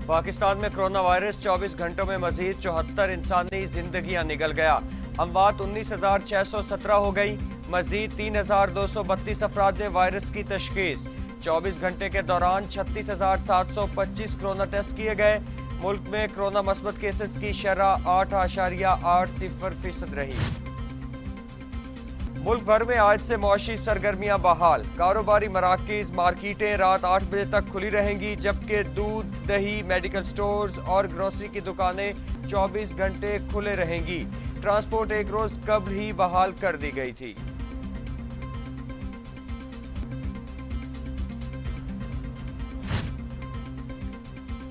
पाकिस्तान में corona virus 24 घंटों में मजीद 74 इंसानी जिंदगियां निगल गया। अमवात 19,617 हो गई। मजीद 3,232 अफराद में वायरस की तशखीस। 24 घंटे के दौरान 36,725 कोरोना टेस्ट किए गए। मुल्क में कोरोना मस्बत केसेस की शरह 8.80% रही। मुल्क भर में आज से मुआशी सरगर्मियां बहाल। कारोबारी मराकिज मार्केटें रात 8 बजे तक खुली रहेंगी, जबकि दूध, दही, मेडिकल स्टोर्स और ग्रोसरी की दुकानें 24 घंटे खुले रहेंगी। ट्रांसपोर्ट एक रोज कबल ही बहाल कर दी गई थी।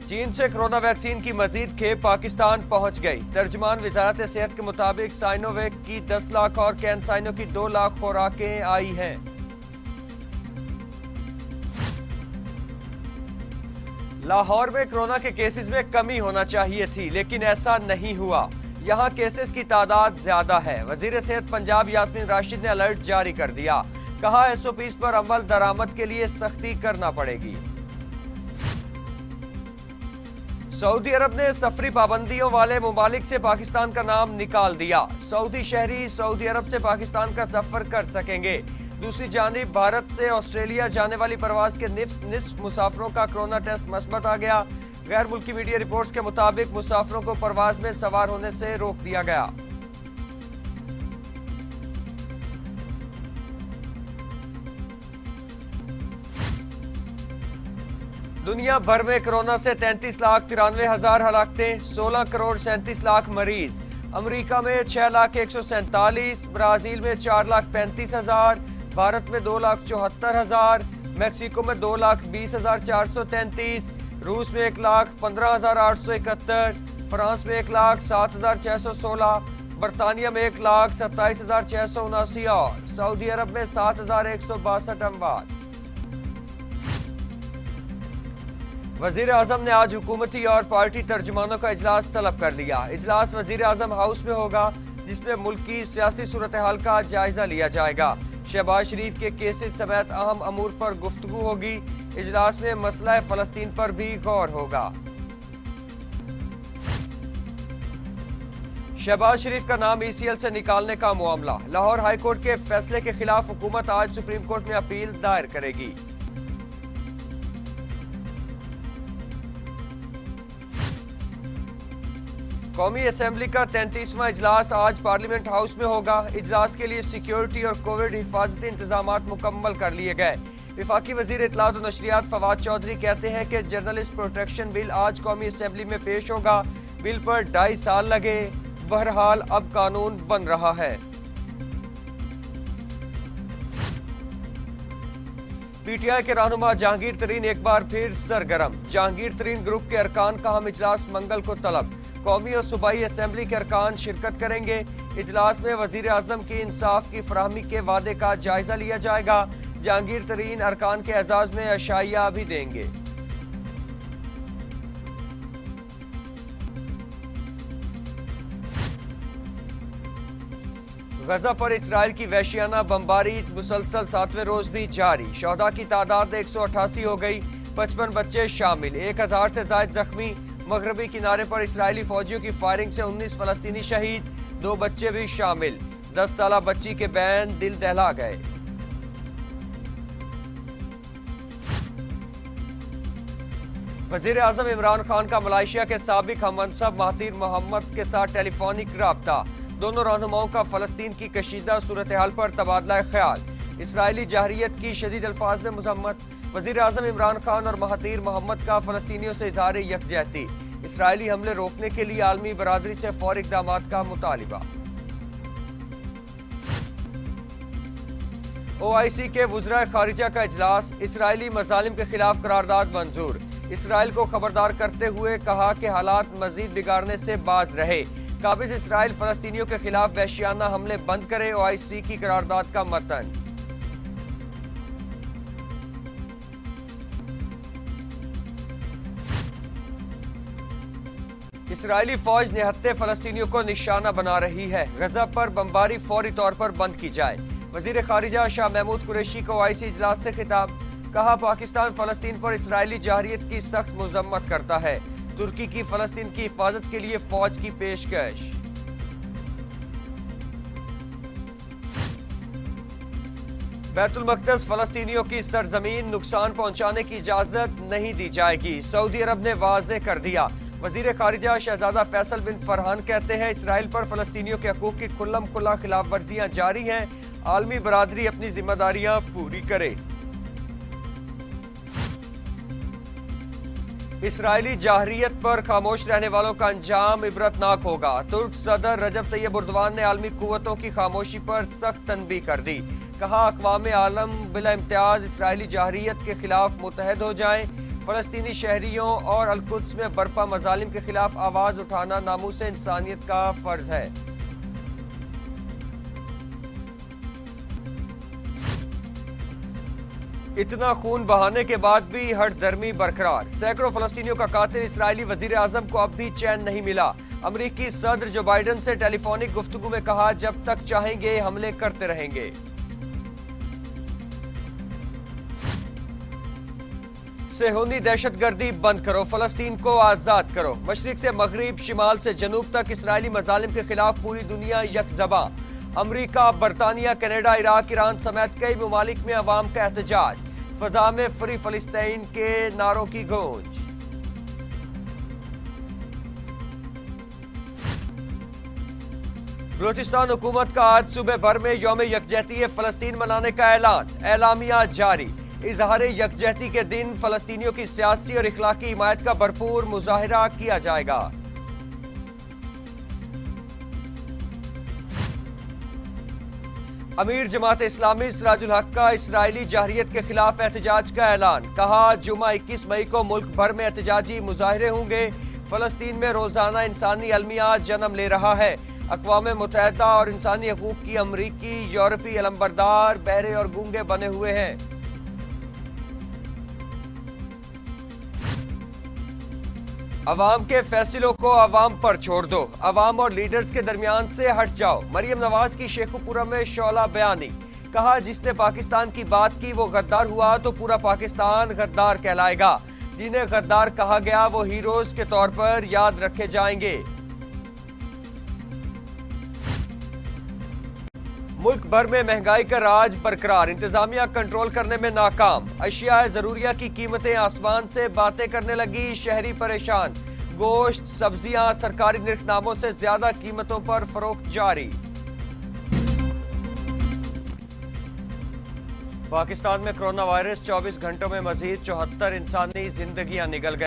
चीन से कोरोना वैक्सीन की मजीद खेप पाकिस्तान पहुंच गई। तर्जुमान वजारत सेहत के मुताबिक साइनोवैक की 10 लाख और कैंसाइनो की 2 लाख खुराकें आई हैं। लाहौर में कोरोना के केसेस में कमी होना चाहिए थी, लेकिन ऐसा नहीं हुआ। यहां केसेस की तादाद ज्यादा है। वजीर सेहत पंजाब यास्मीन राशिद ने अलर्ट जारी कर दिया। कहा एसओपीज पर अमल दरामद के लिए सख्ती करना पड़ेगी। सऊदी अरब ने सफरी पाबंदियों वाले मुमालिक से पाकिस्तान का नाम निकाल दिया। सऊदी शहरी सऊदी अरब से पाकिस्तान का सफर कर सकेंगे। दूसरी जानिब भारत से ऑस्ट्रेलिया जाने वाली परवाज के निस्फ मुसाफिरों का कोरोना टेस्ट मस्बत आ गया। गैर मुल्की मीडिया रिपोर्ट्स के मुताबिक मुसाफिरों को परवाज में सवार होने से रोक दिया गया। दुनिया भर में कोरोना से 33,93,000 हलाकतें, 16 करोड़ 37 लाख मरीज। अमेरिका में 6,147,000, ब्राजील में 4,35,000, भारत में 2,74,000, मैक्सिको में 2,20,433, रूस में 1,15,871, फ्रांस में 1,07,616, बरतानिया में 1,27,679 और सऊदी अरब में 7,162 अमवात। वजीर आजम ने आज हुकूमती और पार्टी तर्जुमानों का इजलास तलब कर लिया। इजलास वजीर आजम हाउस में होगा, जिसमें मुल्क की सियासी सूरत हाल का जायजा लिया जाएगा। शहबाज शरीफ के केसेस समेत अहम अमूर पर गुफ्तगू होगी। इजलास में मसला फलस्तीन पर भी गौर होगा। शहबाज शरीफ का नाम ईसीएल से निकालने का मामला। लाहौर हाई कोर्ट के फैसले के खिलाफ हुकूमत आज सुप्रीम कोर्ट में अपील दायर करेगी। कौमी असेंबली का 33वां इजलास आज पार्लियामेंट हाउस में होगा। इजलास के लिए सिक्योरिटी और कोविड हिफाजती इंतजामात मुकम्मल कर लिए गए। विफाकी वजीर इत्तलात और नशरियात फवाद चौधरी कहते हैं कि जर्नलिस्ट प्रोटेक्शन बिल आज कौमी असेंबली में पेश होगा। बिल पर 2.5 साल लगे, बहरहाल अब कानून बन रहा है। पीटीआई के रहनुमा जहांगीर तरीन एक बार फिर सरगर्म। जहांगीर तरीन ग्रुप के अरकान का हम इजलास मंगल को तलब। कौमी और सूबाई असेंबली के अरकान शिरकत करेंगे। इजलास में वजीर आजम की इंसाफ की फराहमी के वादे का जायजा लिया जाएगा। जहांगीर तरीन अरकान के एजाज में अशाइया भी देंगे। गजा पर इसराइल की वहशियाना बमबारी मुसलसल 7वें रोज भी जारी। शहदा की तादाद 188 हो गई, 55 बच्चे शामिल, 1000 से ज्यादा जख्मी। मगरबी किनारे पर इसराइली फौजियों की फायरिंग से 19 फलस्तीनी शहीद, 2 बच्चे भी शामिल। 10 साला बच्ची के बैन दिल दहला गए। वजीर आजम इमरान खान का मलेशिया के साबिक हममनसब महातीर मोहम्मद के साथ टेलीफोनिक राब्ता। दोनों रहनुमाओं का फलस्तीन की कशीदा सूरत हाल पर तबादला ख्याल। इसराइली जाहरियत की शदीद अल्फाज में मजम्मत। वजीर आजम इमरान खान और महातीर मोहम्मद का फलस्तीनियों से इजहार यकजहती। इसराइली हमले रोकने के लिए आलमी बरादरी से फौरी इक़दामात का मुतालिबा। OIC के वुज़राए खारिजा का इजलास। इसराइली मज़ालिम के खिलाफ करारदाद मंजूर। इसराइल को खबरदार करते हुए कहा कि हालात मजीद बिगाड़ने से बाज रहे। काबिज इसराइल फलस्तीनियों के खिलाफ वहशियाना हमले बंद करे। OIC की करारदाद का मतन। इसराइली फौज निहत्ते फलस्तीनियों को निशाना बना रही है। गजा पर बमबारी फौरी तौर पर बंद की जाए। वजीर खारिजा शाह महमूद कुरैशी को OIC इजलास से खिताब। कहा पाकिस्तान फलस्तीन पर इसराइली जाहरियत की सख्त मजम्मत करता है। तुर्की की फलस्तीन की हिफाजत के लिए फौज की पेशकश। बैतुल मक़दस फलस्तीनियों की सरजमीन, नुकसान पहुंचाने की इजाजत नहीं दी जाएगी, सऊदी अरब ने वाज़ेह कर दिया। वजीर खारिजा शहजादा फैसल बिन फरहान कहते हैं इसराइल पर फलस्तीनियों के हकूक की खुल्लम खुल्ला खिलाफ वर्जियां जारी हैं, आलमी बरादरी अपनी जिम्मेदारियां पूरी करे। इसराइली जाहरियत पर खामोश रहने वालों का अंजाम इबरतनाक होगा। तुर्क सदर रजब तैयब एर्दोगान ने आलमी कुव्वतों की खामोशी पर सख्त तनबीह कर दी। कहा अक़वाम आलम बिला इम्तियाज इसराइली जाहरियत के खिलाफ मुतहद हो जाएं। फलस्तीनी शहरियों और अल-कुद्स में बरपा मजालिम के खिलाफ आवाज उठाना नामूस इंसानियत का फर्ज है। इतना खून बहाने के बाद भी हट दर्मी बरकरार। सैकड़ों फलस्तीनियों का कातिल इसराइली वजीर आजम को अब भी चैन नहीं मिला। अमरीकी सदर जो बाइडन से टेलीफोनिक गुफ्तगू में कहा जब तक चाहेंगे हमले करते रहेंगे। सेहूनी दहशतगर्दी बंद करो, फलस्तीन को आजाद करो। मशरिक से मगरिब, शिमाल से जनूब तक इसराइली मजालिम के खिलाफ पूरी दुनिया यकजबा। अमरीका, बरतानिया, कनाडा, इराक, ईरान समेत कई ममालिक में अवाम का एहतजाज। फजा में फ्री फलस्तीन के नारों की गूंज। बलूचिस्तान हुकूमत का आज सुबह भर में यौम यकजहती फलस्तीन मनाने का ऐलान, एलामिया जारी। इजहार यकजहती के दिन फलस्तीनियों की सियासी और इखलाकी हिमायत का भरपूर मुजाहिरा किया जाएगा। अमीर जमात इस्लामी सिराजुल हक का इसराइली जाहरियत के खिलाफ एहतजाज का ऐलान। कहा जुमा 21 मई को मुल्क भर में एहतजाजी मुजाहिरे होंगे। फलस्तीन में रोजाना इंसानी अलमिया जन्म ले रहा है। अक़वाम मुत्तहिदा और इंसानी हकूक की अमरीकी, यूरोपी अलमबरदार बहरे और गूंगे बने हुए हैं। अवाम के फैसलों को अवाम पर छोड़ दो, अवाम और लीडर्स के दरमियान से हट जाओ। मरियम नवाज की शेखुपुरा में शौला बयानी। कहा जिसने पाकिस्तान की बात की वो गद्दार हुआ तो पूरा पाकिस्तान गद्दार कहलाएगा। जिन्हें गद्दार कहा गया वो हीरोज के तौर पर याद रखे जाएंगे। मुल्क भर में महंगाई का राज बरकरार, इंतजामिया कंट्रोल करने में नाकाम। अशिया जरूरिया की कीमतें आसमान से बातें करने लगी, शहरी परेशान। गोश्त, सब्जियां सरकारी निर्खनामों से ज्यादा कीमतों पर फरोख्त जारी। पाकिस्तान में कोरोना वायरस 24 घंटों में मजीद 74 इंसानी जिंदगियां निगल गई।